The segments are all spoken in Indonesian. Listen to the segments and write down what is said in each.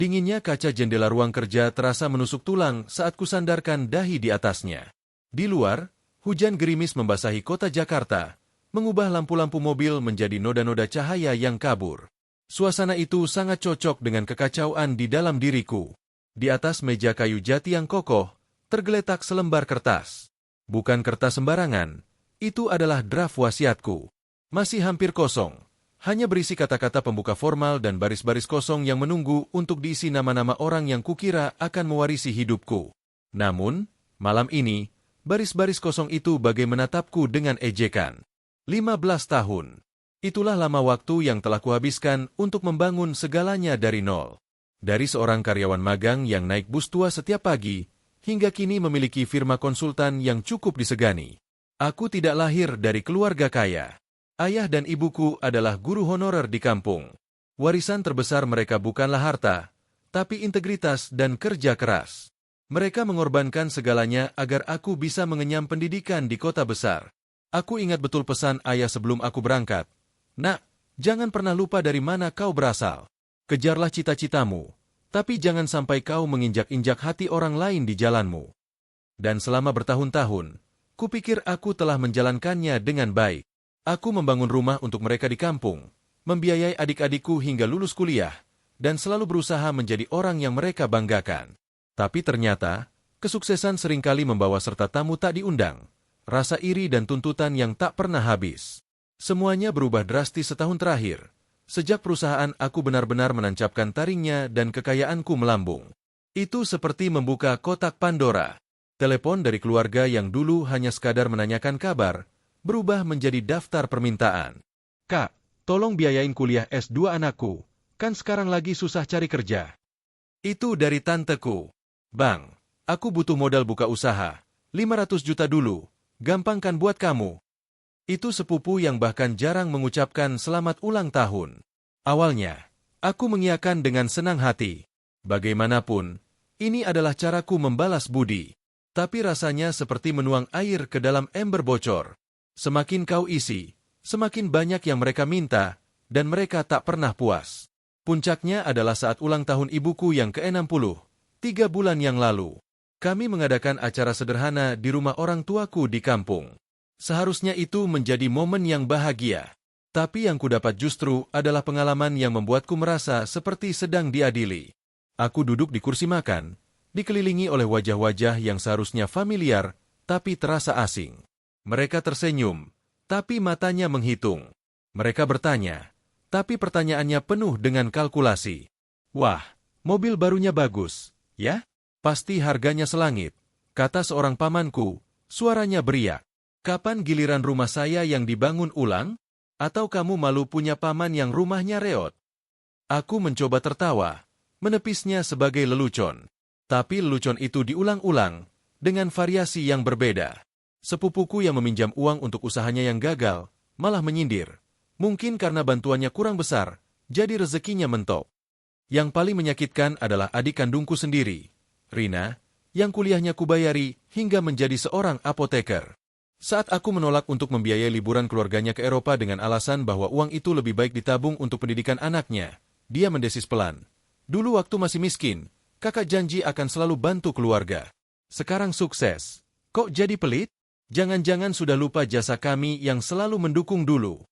Dinginnya kaca jendela ruang kerja terasa menusuk tulang saat kusandarkan dahi di atasnya. Di luar, hujan gerimis membasahi kota Jakarta, mengubah lampu-lampu mobil menjadi noda-noda cahaya yang kabur. Suasana itu sangat cocok dengan kekacauan di dalam diriku. Di atas meja kayu jati yang kokoh, tergeletak selembar kertas. Bukan kertas sembarangan, itu adalah draft wasiatku. Masih hampir kosong. Hanya berisi kata-kata pembuka formal dan baris-baris kosong yang menunggu untuk diisi nama-nama orang yang kukira akan mewarisi hidupku. Namun, malam ini, baris-baris kosong itu bagai menatapku dengan ejekan. 15 tahun. Itulah lama waktu yang telah kuhabiskan untuk membangun segalanya dari nol. Dari seorang karyawan magang yang naik bus tua setiap pagi, hingga kini memiliki firma konsultan yang cukup disegani. Aku tidak lahir dari keluarga kaya. Ayah dan ibuku adalah guru honorer di kampung. Warisan terbesar mereka bukanlah harta, tapi integritas dan kerja keras. Mereka mengorbankan segalanya agar aku bisa mengenyam pendidikan di kota besar. Aku ingat betul pesan ayah sebelum aku berangkat. Nak, jangan pernah lupa dari mana kau berasal. Kejarlah cita-citamu, tapi jangan sampai kau menginjak-injak hati orang lain di jalanmu. Dan selama bertahun-tahun, kupikir aku telah menjalankannya dengan baik. Aku membangun rumah untuk mereka di kampung, membiayai adik-adikku hingga lulus kuliah, dan selalu berusaha menjadi orang yang mereka banggakan. Tapi ternyata, kesuksesan seringkali membawa serta tamu tak diundang, rasa iri dan tuntutan yang tak pernah habis. Semuanya berubah drastis setahun terakhir, sejak perusahaan aku benar-benar menancapkan taringnya dan kekayaanku melambung. Itu seperti membuka kotak Pandora. Telepon dari keluarga yang dulu hanya sekadar menanyakan kabar, berubah menjadi daftar permintaan. Kak, tolong biayain kuliah S2 anakku, kan sekarang lagi susah cari kerja. Itu dari tanteku. Bang, aku butuh modal buka usaha, 500 juta dulu, gampang kan buat kamu? Itu sepupu yang bahkan jarang mengucapkan selamat ulang tahun. Awalnya, aku mengiyakan dengan senang hati. Bagaimanapun, ini adalah caraku membalas budi. Tapi rasanya seperti menuang air ke dalam ember bocor. Semakin kau isi, semakin banyak yang mereka minta, dan mereka tak pernah puas. Puncaknya adalah saat ulang tahun ibuku yang ke-60, 3 bulan yang lalu. Kami mengadakan acara sederhana di rumah orang tuaku di kampung. Seharusnya itu menjadi momen yang bahagia. Tapi yang kudapat justru adalah pengalaman yang membuatku merasa seperti sedang diadili. Aku duduk di kursi makan, dikelilingi oleh wajah-wajah yang seharusnya familiar, tapi terasa asing. Mereka tersenyum, tapi matanya menghitung. Mereka bertanya, tapi pertanyaannya penuh dengan kalkulasi. Wah, mobil barunya bagus, ya? Pasti harganya selangit, kata seorang pamanku, suaranya beriak. Kapan giliran rumah saya yang dibangun ulang? Atau kamu malu punya paman yang rumahnya reot? Aku mencoba tertawa, menepisnya sebagai lelucon. Tapi lelucon itu diulang-ulang, dengan variasi yang berbeda. Sepupuku yang meminjam uang untuk usahanya yang gagal, malah menyindir. Mungkin karena bantuannya kurang besar, jadi rezekinya mentok. Yang paling menyakitkan adalah adik kandungku sendiri, Rina, yang kuliahnya kubayari hingga menjadi seorang apoteker. Saat aku menolak untuk membiayai liburan keluarganya ke Eropa dengan alasan bahwa uang itu lebih baik ditabung untuk pendidikan anaknya, dia mendesis pelan. Dulu waktu masih miskin, kakak janji akan selalu bantu keluarga. Sekarang sukses, kok jadi pelit? Jangan-jangan sudah lupa jasa kami yang selalu mendukung dulu.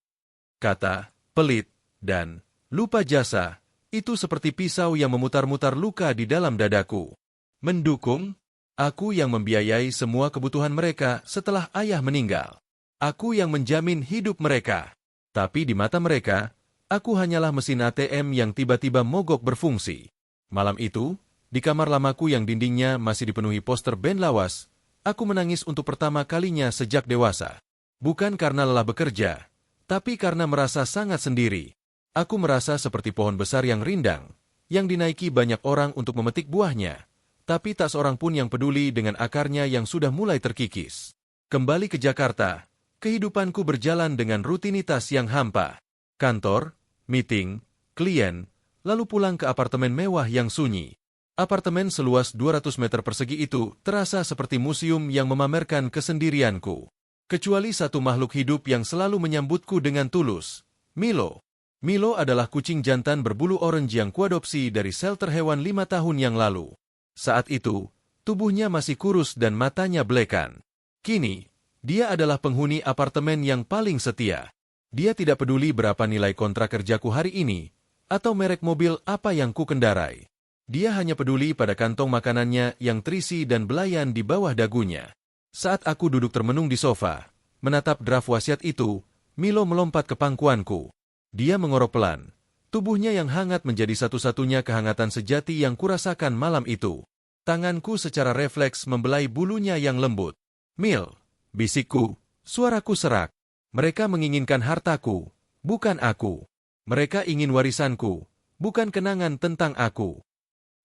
Kata, pelit, dan lupa jasa, itu seperti pisau yang memutar-mutar luka di dalam dadaku. Mendukung? Aku yang membiayai semua kebutuhan mereka setelah ayah meninggal. Aku yang menjamin hidup mereka. Tapi di mata mereka, aku hanyalah mesin ATM yang tiba-tiba mogok berfungsi. Malam itu, di kamar lamaku yang dindingnya masih dipenuhi poster band lawas, aku menangis untuk pertama kalinya sejak dewasa. Bukan karena lelah bekerja, tapi karena merasa sangat sendiri. Aku merasa seperti pohon besar yang rindang, yang dinaiki banyak orang untuk memetik buahnya, tapi tak seorang pun yang peduli dengan akarnya yang sudah mulai terkikis. Kembali ke Jakarta, kehidupanku berjalan dengan rutinitas yang hampa. Kantor, meeting, klien, lalu pulang ke apartemen mewah yang sunyi. Apartemen seluas 200 meter persegi itu terasa seperti museum yang memamerkan kesendirianku. Kecuali satu makhluk hidup yang selalu menyambutku dengan tulus, Milo. Milo adalah kucing jantan berbulu orange yang kuadopsi dari shelter hewan 5 tahun yang lalu. Saat itu, tubuhnya masih kurus dan matanya belekan. Kini, dia adalah penghuni apartemen yang paling setia. Dia tidak peduli berapa nilai kontrak kerjaku hari ini, atau merek mobil apa yang ku kendarai. Dia hanya peduli pada kantong makanannya yang terisi dan belayan di bawah dagunya. Saat aku duduk termenung di sofa, menatap draft wasiat itu, Milo melompat ke pangkuanku. Dia mengorok pelan. Tubuhnya yang hangat menjadi satu-satunya kehangatan sejati yang kurasakan malam itu. Tanganku secara refleks membelai bulunya yang lembut. "Mil," bisikku, suaraku serak. "Mereka menginginkan hartaku, bukan aku. Mereka ingin warisanku, bukan kenangan tentang aku."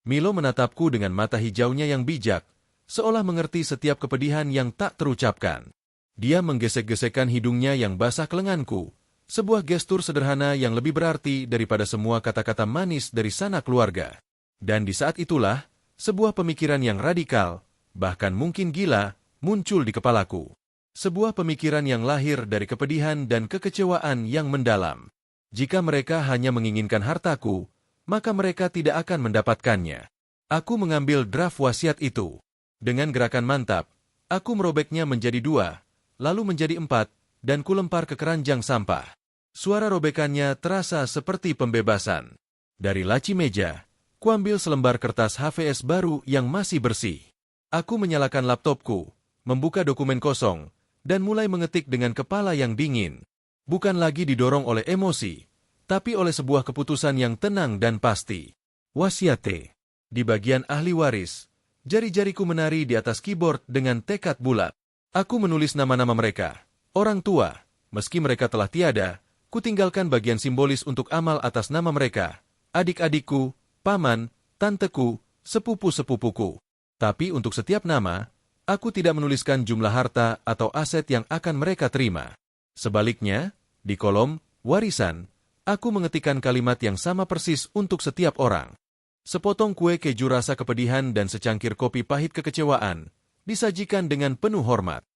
Milo menatapku dengan mata hijaunya yang bijak, seolah mengerti setiap kepedihan yang tak terucapkan. Dia menggesek-gesekkan hidungnya yang basah ke lenganku, sebuah gestur sederhana yang lebih berarti daripada semua kata-kata manis dari sanak keluarga. Dan di saat itulah, sebuah pemikiran yang radikal, bahkan mungkin gila, muncul di kepalaku. Sebuah pemikiran yang lahir dari kepedihan dan kekecewaan yang mendalam. Jika mereka hanya menginginkan hartaku, maka mereka tidak akan mendapatkannya. Aku mengambil draft wasiat itu. Dengan gerakan mantap, aku merobeknya menjadi 2, lalu menjadi 4, dan kulempar ke keranjang sampah. Suara robekannya terasa seperti pembebasan. Dari laci meja, kuambil selembar kertas HVS baru yang masih bersih. Aku menyalakan laptopku, membuka dokumen kosong, dan mulai mengetik dengan kepala yang dingin. Bukan lagi didorong oleh emosi, tapi oleh sebuah keputusan yang tenang dan pasti. Wasiate. Di bagian ahli waris, jari-jariku menari di atas keyboard dengan tekad bulat. Aku menulis nama-nama mereka. Orang tua, meski mereka telah tiada, kutinggalkan bagian simbolis untuk amal atas nama mereka. Adik-adikku, paman, tanteku, sepupu-sepupuku. Tapi untuk setiap nama, aku tidak menuliskan jumlah harta atau aset yang akan mereka terima. Sebaliknya, di kolom warisan, aku mengetikkan kalimat yang sama persis untuk setiap orang. Sepotong kue keju rasa kepedihan dan secangkir kopi pahit kekecewaan, disajikan dengan penuh hormat.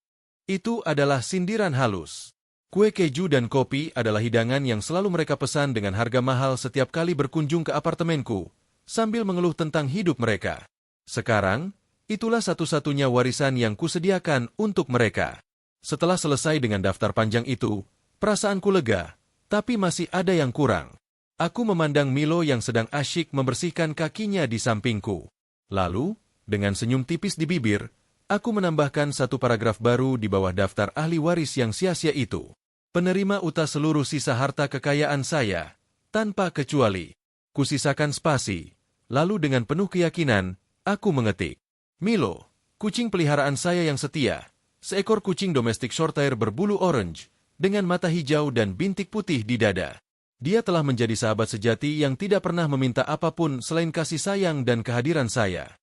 Itu adalah sindiran halus. Kue keju dan kopi adalah hidangan yang selalu mereka pesan dengan harga mahal setiap kali berkunjung ke apartemenku, sambil mengeluh tentang hidup mereka. Sekarang, itulah satu-satunya warisan yang kusediakan untuk mereka. Setelah selesai dengan daftar panjang itu, perasaanku lega, tapi masih ada yang kurang. Aku memandang Milo yang sedang asyik membersihkan kakinya di sampingku. Lalu, dengan senyum tipis di bibir, aku menambahkan satu paragraf baru di bawah daftar ahli waris yang sia-sia itu. Penerima utah seluruh sisa harta kekayaan saya, tanpa kecuali. Kusisakan spasi, lalu dengan penuh keyakinan, aku mengetik. Milo, kucing peliharaan saya yang setia. Seekor kucing domestik shorthair berbulu orange, dengan mata hijau dan bintik putih di dada. Dia telah menjadi sahabat sejati yang tidak pernah meminta apapun selain kasih sayang dan kehadiran saya.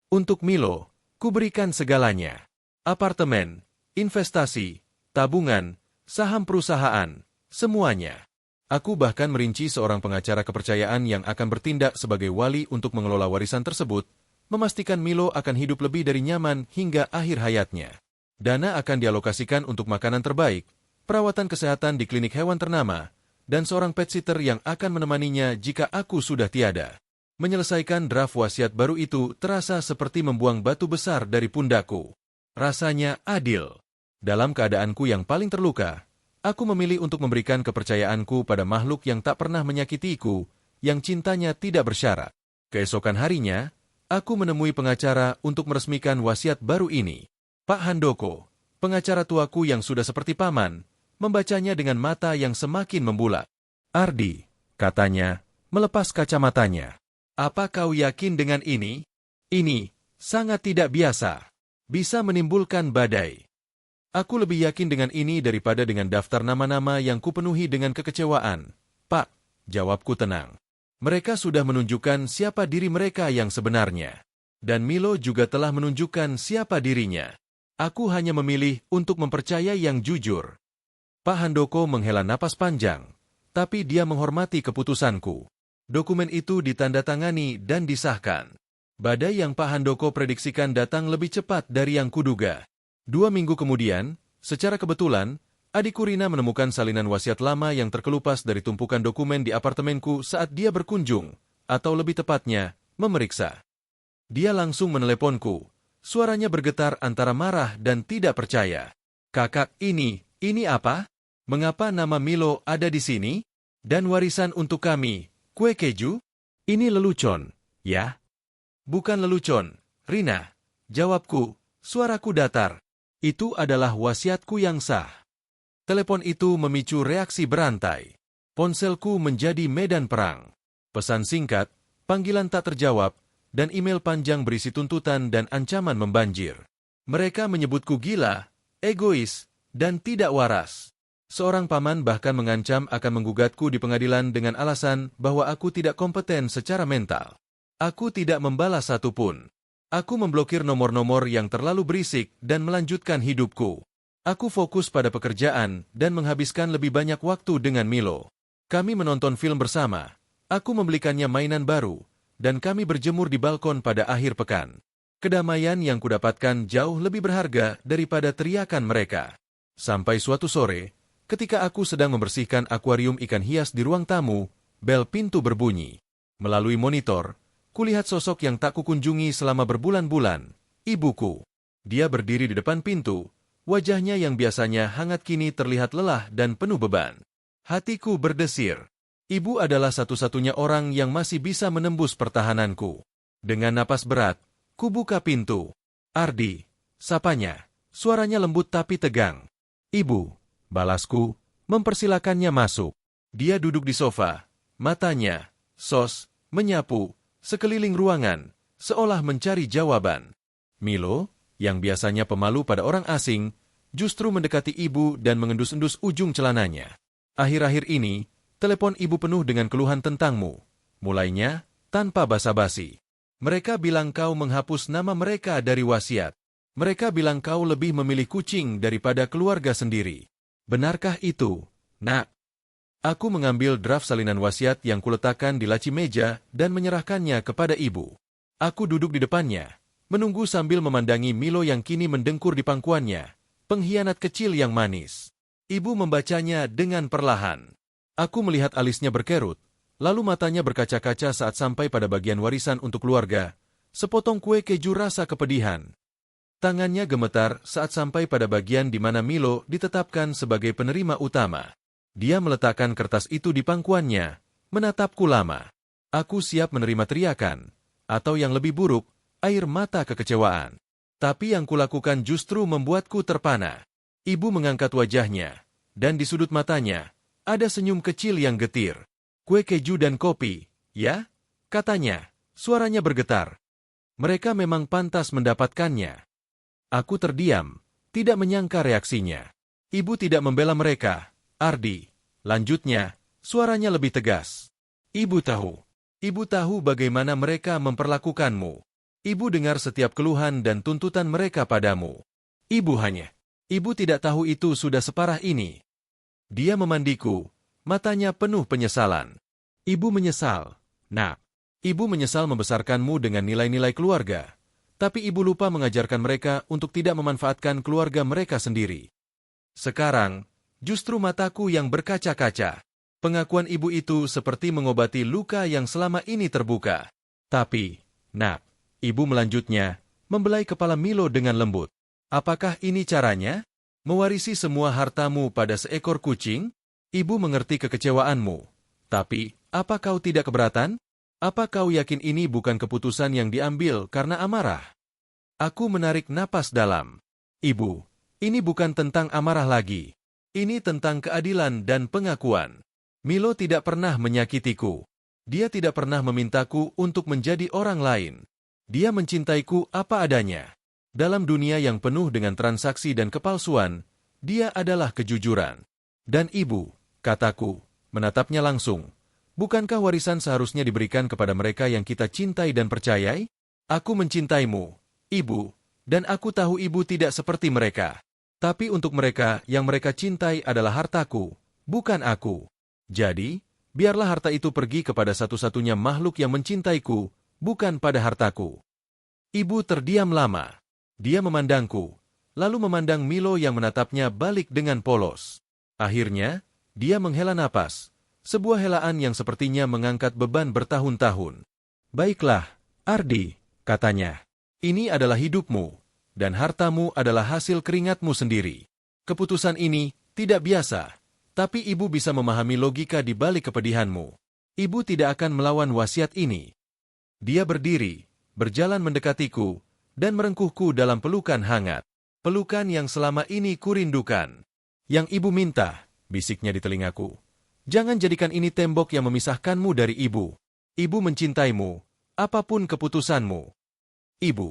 Untuk Milo, kuberikan segalanya. Apartemen, investasi, tabungan, saham perusahaan, semuanya. Aku bahkan merinci seorang pengacara kepercayaan yang akan bertindak sebagai wali untuk mengelola warisan tersebut, memastikan Milo akan hidup lebih dari nyaman hingga akhir hayatnya. Dana akan dialokasikan untuk makanan terbaik, perawatan kesehatan di klinik hewan ternama, dan seorang pet sitter yang akan menemaninya jika aku sudah tiada. Menyelesaikan draft wasiat baru itu terasa seperti membuang batu besar dari pundakku. Rasanya adil. Dalam keadaanku yang paling terluka, aku memilih untuk memberikan kepercayaanku pada makhluk yang tak pernah menyakitiku, yang cintanya tidak bersyarat. Keesokan harinya, aku menemui pengacara untuk meresmikan wasiat baru ini. Pak Handoko, pengacara tuaku yang sudah seperti paman, membacanya dengan mata yang semakin membulat. Ardi, katanya, melepas kacamatanya. Apa kau yakin dengan ini? Ini sangat tidak biasa. Bisa menimbulkan badai. Aku lebih yakin dengan ini daripada dengan daftar nama-nama yang kupenuhi dengan kekecewaan. Pak, jawabku tenang. Mereka sudah menunjukkan siapa diri mereka yang sebenarnya. Dan Milo juga telah menunjukkan siapa dirinya. Aku hanya memilih untuk mempercayai yang jujur. Pak Handoko menghela napas panjang, tapi dia menghormati keputusanku. Dokumen itu ditandatangani dan disahkan. Badai yang Pak Handoko prediksikan datang lebih cepat dari yang kuduga. 2 minggu kemudian, secara kebetulan, Adikku Rina menemukan salinan wasiat lama yang terkelupas dari tumpukan dokumen di apartemenku saat dia berkunjung, atau lebih tepatnya, memeriksa. Dia langsung meneleponku. Suaranya bergetar antara marah dan tidak percaya. Kakak, ini apa? Mengapa nama Milo ada di sini? Dan warisan untuk kami, kue keju? Ini lelucon, ya? Bukan lelucon, Rina. Jawabku, suaraku datar. Itu adalah wasiatku yang sah. Telepon itu memicu reaksi berantai. Ponselku menjadi medan perang. Pesan singkat, panggilan tak terjawab, dan email panjang berisi tuntutan dan ancaman membanjir. Mereka menyebutku gila, egois, dan tidak waras. Seorang paman bahkan mengancam akan menggugatku di pengadilan dengan alasan bahwa aku tidak kompeten secara mental. Aku tidak membalas satupun. Aku memblokir nomor-nomor yang terlalu berisik dan melanjutkan hidupku. Aku fokus pada pekerjaan dan menghabiskan lebih banyak waktu dengan Milo. Kami menonton film bersama. Aku membelikannya mainan baru, dan kami berjemur di balkon pada akhir pekan. Kedamaian yang kudapatkan jauh lebih berharga daripada teriakan mereka. Sampai suatu sore, ketika aku sedang membersihkan akuarium ikan hias di ruang tamu, bel pintu berbunyi. Melalui monitor, kulihat sosok yang tak kukunjungi selama berbulan-bulan, ibuku. Dia berdiri di depan pintu. Wajahnya yang biasanya hangat kini terlihat lelah dan penuh beban. Hatiku berdesir. Ibu adalah satu-satunya orang yang masih bisa menembus pertahananku. Dengan napas berat, ku buka pintu. Ardi, sapanya. Suaranya lembut tapi tegang. Ibu, balasku, mempersilakannya masuk. Dia duduk di sofa. Matanya, menyapu, sekeliling ruangan, seolah mencari jawaban. Milo, yang biasanya pemalu pada orang asing, justru mendekati ibu dan mengendus-endus ujung celananya. Akhir-akhir ini, telepon ibu penuh dengan keluhan tentangmu. Mulainya, tanpa basa-basi. Mereka bilang kau menghapus nama mereka dari wasiat. Mereka bilang kau lebih memilih kucing daripada keluarga sendiri. Benarkah itu, Nak? Aku mengambil draft salinan wasiat yang kuletakkan di laci meja dan menyerahkannya kepada ibu. Aku duduk di depannya, menunggu sambil memandangi Milo yang kini mendengkur di pangkuannya, pengkhianat kecil yang manis. Ibu membacanya dengan perlahan. Aku melihat alisnya berkerut, lalu matanya berkaca-kaca saat sampai pada bagian warisan untuk keluarga, sepotong kue keju rasa kepedihan. Tangannya gemetar saat sampai pada bagian di mana Milo ditetapkan sebagai penerima utama. Dia meletakkan kertas itu di pangkuannya, menatapku lama. Aku siap menerima teriakan, atau yang lebih buruk, air mata kekecewaan. Tapi yang kulakukan justru membuatku terpana. Ibu mengangkat wajahnya, dan di sudut matanya, ada senyum kecil yang getir. Kue keju dan kopi, ya? Katanya, suaranya bergetar. Mereka memang pantas mendapatkannya. Aku terdiam, tidak menyangka reaksinya. Ibu tidak membela mereka, Ardi. Lanjutnya, suaranya lebih tegas. Ibu tahu bagaimana mereka memperlakukanmu. Ibu dengar setiap keluhan dan tuntutan mereka padamu. Ibu tidak tahu itu sudah separah ini. Dia memandiku, matanya penuh penyesalan. Ibu menyesal, Nak. Ibu menyesal membesarkanmu dengan nilai-nilai keluarga. Tapi ibu lupa mengajarkan mereka untuk tidak memanfaatkan keluarga mereka sendiri. Sekarang, justru mataku yang berkaca-kaca. Pengakuan ibu itu seperti mengobati luka yang selama ini terbuka. Tapi, Nak, ibu melanjutnya, membelai kepala Milo dengan lembut. Apakah ini caranya? Mewarisi semua hartamu pada seekor kucing? Ibu mengerti kekecewaanmu. Tapi, apa kau tidak keberatan? Apa kau yakin ini bukan keputusan yang diambil karena amarah? Aku menarik napas dalam. Ibu, ini bukan tentang amarah lagi. Ini tentang keadilan dan pengakuan. Milo tidak pernah menyakitiku. Dia tidak pernah memintaku untuk menjadi orang lain. Dia mencintaiku apa adanya. Dalam dunia yang penuh dengan transaksi dan kepalsuan, dia adalah kejujuran. Dan ibu, kataku, menatapnya langsung. Bukankah warisan seharusnya diberikan kepada mereka yang kita cintai dan percayai? Aku mencintaimu, ibu, dan aku tahu ibu tidak seperti mereka. Tapi untuk mereka yang mereka cintai adalah hartaku, bukan aku. Jadi, biarlah harta itu pergi kepada satu-satunya makhluk yang mencintaiku, bukan pada hartaku. Ibu terdiam lama. Dia memandangku, lalu memandang Milo yang menatapnya balik dengan polos. Akhirnya, dia menghela napas, sebuah helaan yang sepertinya mengangkat beban bertahun-tahun. "Baiklah, Ardi," katanya. "Ini adalah hidupmu, dan hartamu adalah hasil keringatmu sendiri. Keputusan ini tidak biasa, tapi ibu bisa memahami logika di balik kepedihanmu. Ibu tidak akan melawan wasiat ini." Dia berdiri, berjalan mendekatiku, dan merengkuhku dalam pelukan hangat. "Pelukan yang selama ini kurindukan. Yang ibu minta," bisiknya di telingaku. "Jangan jadikan ini tembok yang memisahkanmu dari ibu. Ibu mencintaimu, apapun keputusanmu." "Ibu,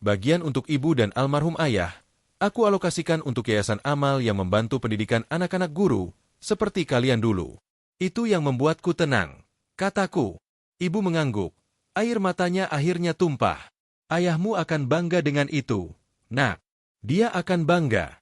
bagian untuk ibu dan almarhum ayah, aku alokasikan untuk yayasan amal yang membantu pendidikan anak-anak guru, seperti kalian dulu." "Itu yang membuatku tenang," kataku. Ibu mengangguk, air matanya akhirnya tumpah. "Ayahmu akan bangga dengan itu, Nak. Dia akan bangga."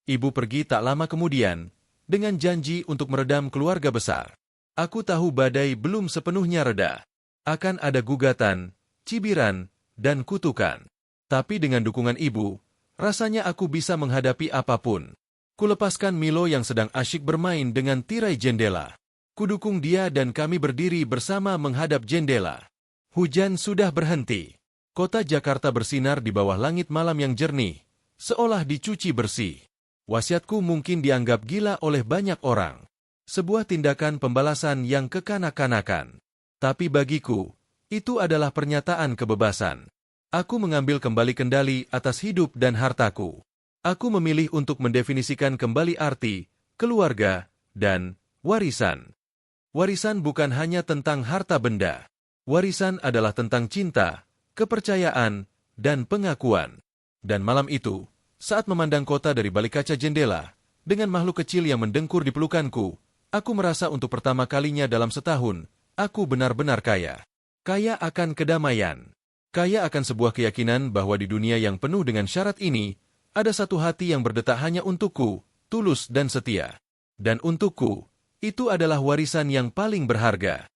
Ibu pergi tak lama kemudian, dengan janji untuk meredam keluarga besar. Aku tahu badai belum sepenuhnya reda. Akan ada gugatan, cibiran, dan kutukan. Tapi dengan dukungan ibu, rasanya aku bisa menghadapi apapun. Kulepaskan Milo yang sedang asyik bermain dengan tirai jendela. Kudukung dia dan kami berdiri bersama menghadap jendela. Hujan sudah berhenti. Kota Jakarta bersinar di bawah langit malam yang jernih, seolah dicuci bersih. Wasiatku mungkin dianggap gila oleh banyak orang. Sebuah tindakan pembalasan yang kekanak-kanakan. Tapi bagiku, itu adalah pernyataan kebebasan. Aku mengambil kembali kendali atas hidup dan hartaku. Aku memilih untuk mendefinisikan kembali arti, keluarga, dan warisan. Warisan bukan hanya tentang harta benda. Warisan adalah tentang cinta, kepercayaan, dan pengakuan. Dan malam itu, saat memandang kota dari balik kaca jendela, dengan makhluk kecil yang mendengkur di pelukanku, aku merasa untuk pertama kalinya dalam setahun, aku benar-benar kaya. Kaya akan kedamaian. Kaya akan sebuah keyakinan bahwa di dunia yang penuh dengan syarat ini, ada satu hati yang berdetak hanya untukku, tulus dan setia. Dan untukku, itu adalah warisan yang paling berharga.